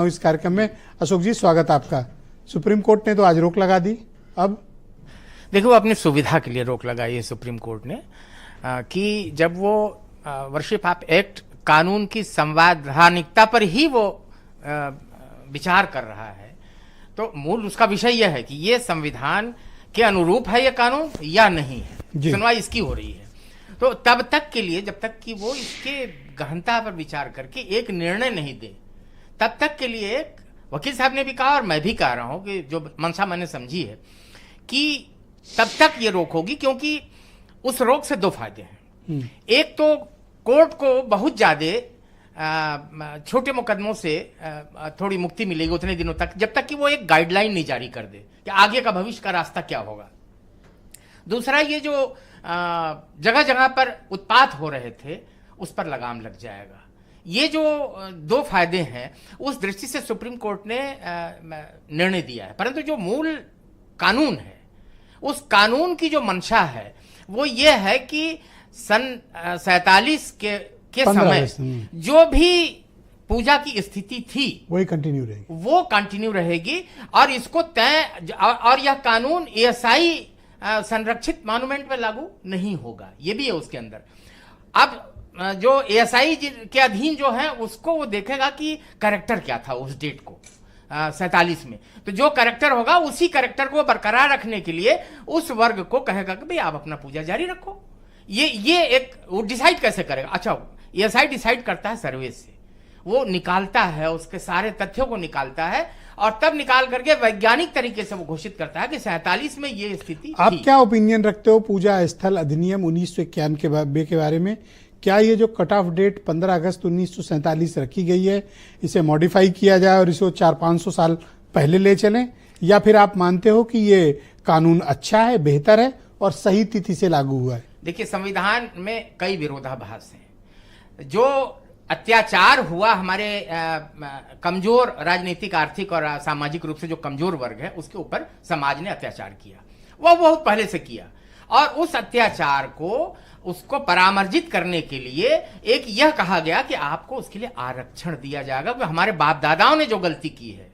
इस कार्यक्रम में। अशोक जी, स्वागत आपका। सुप्रीम कोर्ट ने तो आज रोक लगा दी। अब देखो, अपनी सुविधा के लिए रोक लगाई है सुप्रीम कोर्ट ने कि जब वो वर्शिप ऑफ एक्ट कानून की संवैधानिकता पर ही वो विचार कर रहा है, तो मूल उसका विषय यह है कि ये संविधान के अनुरूप है ये कानून या नहीं है। सुनवाई इसकी हो रही है। तो तब तक के लिए, जब तक कि वो इसके गहनता पर विचार करके एक निर्णय नहीं दे, तब तक के लिए वकील साहब ने भी कहा और मैं भी कह रहा हूं कि जो मंशा मैंने समझी है कि तब तक ये रोक होगी, क्योंकि उस रोक से दो फायदे हैं। एक तो कोर्ट को बहुत ज्यादा छोटे मुकदमों से थोड़ी मुक्ति मिलेगी उतने दिनों तक, जब तक कि वो एक गाइडलाइन नहीं जारी कर दे कि आगे का भविष्य का रास्ता क्या होगा। दूसरा, ये जो जगह जगह पर उत्पात हो रहे थे उस पर लगाम लग जाएगा। ये जो दो फायदे हैं, उस दृष्टि से सुप्रीम कोर्ट ने निर्णय दिया है। परंतु जो मूल कानून है, उस कानून की जो मंशा है वो ये है कि सन 47 के समय जो भी पूजा की स्थिति थी वही कंटिन्यू रहेगी, वो कंटिन्यू रहेगी। और इसको तय और यह कानून एएसआई संरक्षित मॉन्यूमेंट पे लागू नहीं होगा, ये भी है उसके अंदर। अब जो एएसआई के अधीन जो है उसको वो देखेगा कि कैरेक्टर क्या था उस डेट को 47 में, तो जो कैरेक्टर होगा उसी कैरेक्टर को बरकरार रखने के लिए उस वर्ग को कहेगा कि भाई आप अपना पूजा जारी रखो। ये एक वो डिसाइड कैसे करेगा? अच्छा, एएसआई डिसाइड करता है सर्वे से, वो निकालता है, उसके सारे तथ्यों को निकालता है और तब निकाल करके वैज्ञानिक तरीके से वो घोषित करता है कि 47 में ये स्थिति आप थी। क्या ओपिनियन रखते हो पूजा स्थल अधिनियम 1991 के बारे में? क्या ये जो कट ऑफ डेट 15 अगस्त 1947 रखी गई है, इसे मॉडिफाई किया जाए और इसे 400-500 साल पहले ले चलें, या फिर आप मानते हो कि ये कानून अच्छा है, बेहतर है और सही तिथि से लागू हुआ है? देखिए, संविधान में कई विरोधाभास हैं। जो अत्याचार हुआ हमारे कमजोर राजनीतिक, आर्थिक और सामाजिक रूप से जो कमजोर वर्ग है, उसके ऊपर समाज ने अत्याचार किया, वह बहुत पहले से किया। और उस अत्याचार को उसको परामर्जित करने के लिए एक यह कहा गया कि आपको उसके लिए आरक्षण दिया जाएगा, कि हमारे बाप दादाओं ने जो गलती की है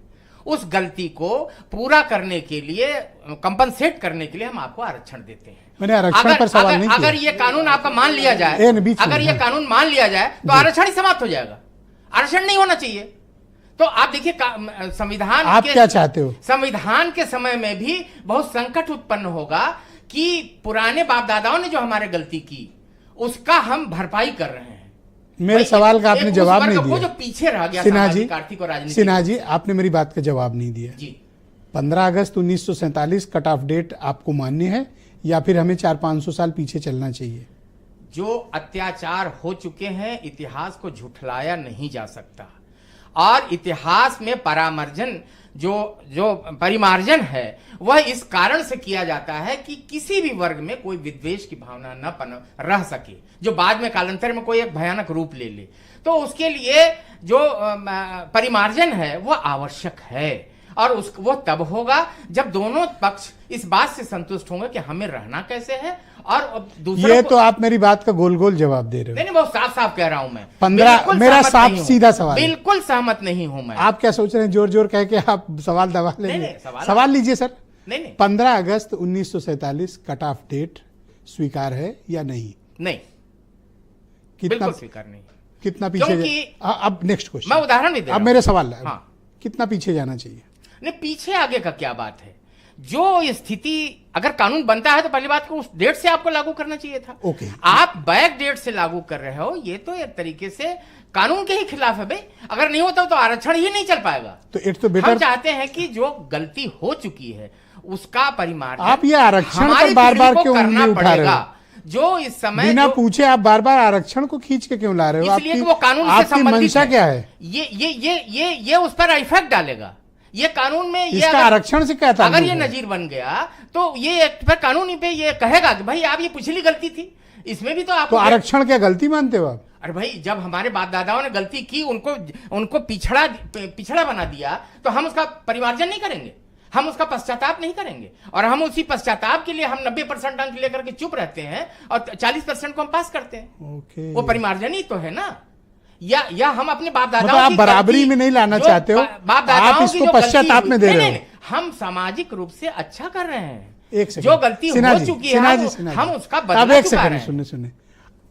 उस गलती को पूरा करने के लिए, कंपनसेट करने के लिए हम आपको आरक्षण देते हैं। मैंने आरक्षण पर सवाल नहीं किया। अगर ये कानून आपका मान लिया जाए, अगर ये कानून मान लिया जाए तो आरक्षण ही समाप्त हो जाएगा, आरक्षण नहीं होना चाहिए। तो आप देखिए, संविधान आप क्या चाहते हो? संविधान के समय में भी बहुत संकट उत्पन्न होगा कि पुराने बाप दादाओं ने जो हमारे गलती की उसका हम भरपाई कर रहे हैं। मेरे सवाल का आपने जवाब नहीं दिया। जो पीछे रह गया आर्थिक और राजनीतिक। सिन्हा जी, आपने मेरी बात का जवाब नहीं दिया जी। 15 अगस्त 1947 कट ऑफ डेट आपको मान्य है या फिर हमें 400-500 साल पीछे चलना चाहिए? जो अत्याचार हो चुके हैं, इतिहास को झुठलाया नहीं जा सकता। और इतिहास में परामर्जन, जो परिमार्जन है, वह इस कारण से किया जाता है कि किसी भी वर्ग में कोई विद्वेष की भावना न रह सके, जो बाद में कालांतर में कोई एक भयानक रूप ले ले। तो उसके लिए जो परिमार्जन है वो आवश्यक है, और वो तब होगा जब दोनों पक्ष इस बात से संतुष्ट होंगे कि हमें रहना कैसे है। और दूसरा, ये तो आप मेरी बात का गोल गोल जवाब दे रहे हो। नहीं, बहुत साफ साफ कह रहा हूं मैं। 15 मेरा साफ सीधा सवाल, बिल्कुल सहमत नहीं हूं मैं। आप क्या सोच रहे हैं? जोर जोर कह के आप सवाल दबा लेंगे? सवाल लीजिए सर। नहीं। 15 अगस्त 1947 कट ऑफ डेट स्वीकार है या नहीं? नहीं, कितना स्वीकार नहीं। कितना पीछे? अब नेक्स्ट क्वेश्चन, मैं उदाहरण भी दे रहा हूं। अब मेरे सवाल है, हाँ। कितना पीछे जाना चाहिए? नहीं, पीछे आगे का क्या बात है? जो स्थिति, अगर कानून बनता है तो पहली बात को उस डेट से आपको लागू करना चाहिए था। ओके। आप बैक डेट से लागू कर रहे हो, ये तो एक तरीके से कानून के ही खिलाफ है भाई। अगर नहीं होता तो आरक्षण ही नहीं चल पाएगा। तो इट्स तो बेटर। हम चाहते हैं कि जो गलती हो चुकी है उसका परिमार्जन, आप ये आरक्षण पर बार-बार क्यों उंगली उठा रहे हो? जो इस समय बिना पूछे आप बार-बार आरक्षण को खींच के क्यों ला रहे हो? इसलिए कि वो कानून से संबंधित मंशा क्या है? ये उस पर इफेक्ट डालेगा। ये कानून में ये इसका आरक्षण से क्या था? अगर ये नजीर बन गया तो ये फिर कानून पे ये कहेगा कि भाई आप ये पिछली गलती थी, इसमें भी तो आप। तो आरक्षण क्या गलती मानते हो आप? अरे भाई, जब हमारे बाप दादाओं ने गलती की, उनको पिछड़ा बना दिया, तो हम उसका परिमार्जन नहीं करेंगे, हम उसका पश्चाताप नहीं करेंगे। और हम उसी पश्चाताप के लिए हम 90% अंक लेकर के चुप रहते हैं और 40% को हम पास करते हैं। ओके। वो परिमार्जन ही तो है ना। या हम अपने बाप मतलब दादाओं आप की बराबरी गलती- में नहीं लाना जो चाहते हो, बाप दादाओं आप की इसको जो पश्चाताप गलती में दे हुई- रहे हो। नहीं, हम सामाजिक रूप से अच्छा कर रहे हैं। एक सेकंड, जो गलती सिन्हा हो जी, चुकी है सिन्हा हम- जी, सिन्हा हम जी। उसका अब बदला एक चुका सेकंड रहे हैं। सुनिए सुनिए,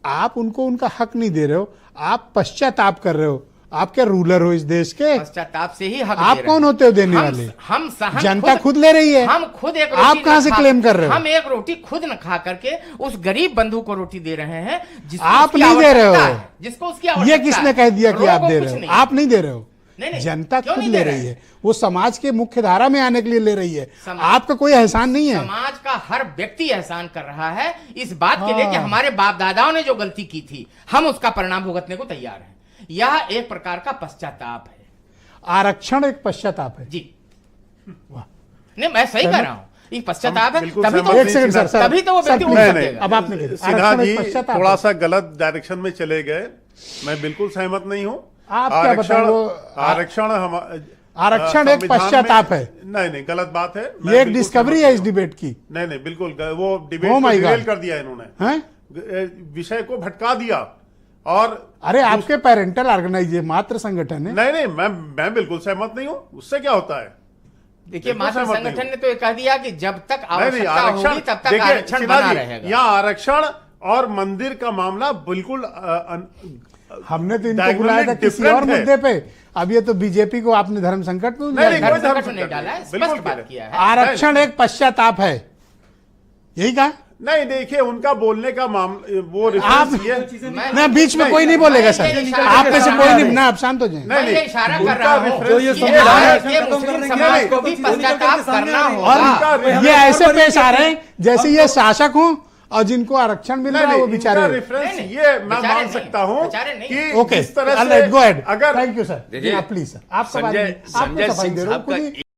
आप उनको उनका हक नहीं दे रहे हो, आप पश्चाताप कर रहे हो। आप क्या रूलर हो इस देश के? पश्चाताप से ही हक आप दे रहे कौन हैं। होते हो देने हम- वाले? हम जनता खुद ले रही है। हम खुद एक आप रोटी कहां न से खा- क्लेम कर रहे हो? हम एक रोटी खुद न खा करके उस गरीब बंधु को रोटी दे रहे हैं जिसको आप उसकी नहीं दे रहे आवश्यकता हो। है, जिसको उसकी ये आवश्यकता किसने है। कह दिया कि रोगों आप दे कुछ रहे हो? नहीं। आप नहीं दे रहे हो, नहीं, नहीं, जनता क्यों खुद नहीं ले दे रही रहे है। वो समाज के मुख्य धारा में आने के लिए ले रही है। समाज- आपका कोई एहसान नहीं है। समाज का हर व्यक्ति एहसान कर रहा है इस बात के लिए कि हाँ। हमारे बाप दादाओं ने जो गलती की थी हम उसका परिणाम भुगतने को तैयार हैं। यह एक प्रकार का पश्चाताप है। आरक्षण एक पश्चाताप है। जी नहीं, मैं सही कह रहा हूं, ये पश्चाताप है। बिल्कुल तभी सहमत तो एक सेकंड सर, सर तभी तो वो सर, व्यक्ति प्लीज, उठ नहीं, सकेगा। अब आपने कहा सिन्हा आरक्षण जी एक पश्चाताप थोड़ा है। सा गलत डायरेक्शन में चले गए, मैं बिल्कुल सहमत नहीं हूँ। आप क्या बताएं वो- आरक्षण आरक्षण एक पश्चाताप है। नहीं, गलत बात है। मैं ये एक बिल्कुल डिस्कवरी सहमत है इस नहीं हूं। डिबेट की। नहीं, बिल्कुल वो Oh डिबेट my को डिरेल God। कर दिया इन्होंने, हैं? विषय को भटका दिया। और अरे आपके पेरेंटल ऑर्गेनाइजेशन मात्र संगठन है। नहीं, मैं बिल्कुल सहमत नहीं हूँ। उससे क्या होता है? देखिए, बिल्कुल मात्र सहमत नहीं संगठन हूं। ने तो ये कह दिया कि जब तक नहीं, आवश्यकता होगी तब तक देखिए, आरक्षण सिन्हा बना जी, रहेगा। यहाँ आरक्षण और मंदिर का मामला बिल्कुल हमने तो इनको diagonally बुलाया था किसी और different है। मुद्दे पे। अब ये तो बीजेपी को आपने धर्म संकट में नहीं, उलझा कोई दिया। धर्म संकट नहीं डाला है, बिल्कुल स्पष्ट कह बात रहे। किया है। आरक्षण एक पश्चाताप है, यही कहा नहीं, देखिए उनका बोलने का मामला वो आप रेफरेंस ये ना बीच में कोई नहीं बोलेगा सर, मैं ये आप में से इशारा कोई कर नहीं, रहा ना आप शांत हो जाए। मैं ये इशारा कर रहा हूं जो ये कि संविधान आज है, के खत्म मुस्लिम करने के समाज लिए को भी पश्चाताप करना और होगा। ये ऐसे पेश आ रहे हैं जैसे ये शासक हों और जिनको आरक्षण मिल रहा है वो बेचारे। रेफरेंस नहीं, ये मैं बेचारे मान नहीं, सकता हूँ बेचारे नहीं। कि ओके, जिस तरह से गो अहेड, अगर थैंक यू सर। देखिए, प्लीज सर, आप संजय सफाई दे रहे हो, सिंह खुद साहब ही